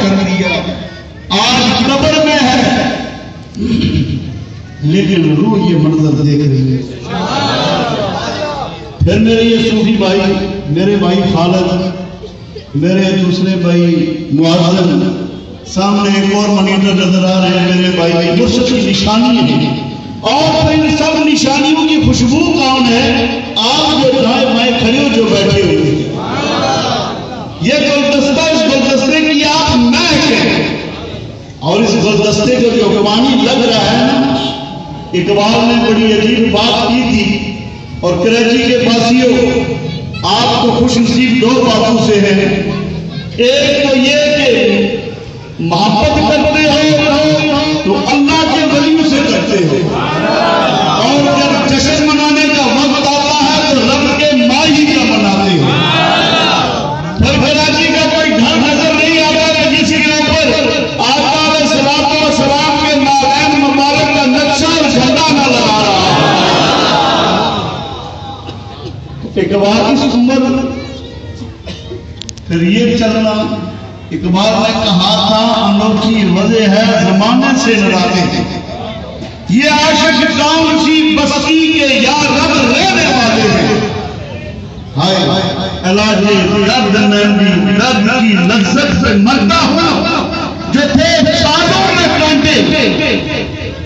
کر دیا، آج قبر میں ہے لیکن روح یہ منظر دیکھ رہی ہے۔ پھر میرے یہ صوفی بھائی، میرے بھائی خالد، میرے دوسرے بھائی معاذن، سامنے ایک اور منیٹر نظر آ رہے ہیں، میرے بھائی مرشد کی نشانی ہے۔ اور پھر ان سب نشانیوں کی خوشبو کون ہے؟ آپ جو دائیں بائیں کھڑے ہو، جو بیٹھے ہوئے، یہ گلدستہ، اس گلدستے کی آپ مہک ہے۔ اور اس گلدستے کو جو پانی لگ رہا ہے نا، اقبال نے بڑی عجیب بات کی تھی، اور کراچی کے باسیوں آپ کو خوش نصیب دو باتوں سے ہے۔ ایک تو یہ کہ محبت کرتے ہو تو اللہ کے ولیوں سے کرتے ہو، اور جب جشن منانے کا وقت آتا ہے تو رب کے ماہی کا مناتے ہو۔ پھر کراچی کا کوئی گھر نظر نہیں آتا کہ جس کے اوپر آقا علیہ الصلوۃ والسلام کے نالین مبارک کا نقشہ اور جھنڈا نہ لگا رہا۔ اقبال کی عمر پھر یہ چلنا، اقبال نے کہا تھا انوکھی وجہ ہے زمانے سے نراتے، یہ عاشق کون سی بستی کے یا رب رہنے والے ہیں۔ ہائے علاج درد نندی، درد کی لذت سے مرتا ہوں، جو تھے سالوں میں کانٹے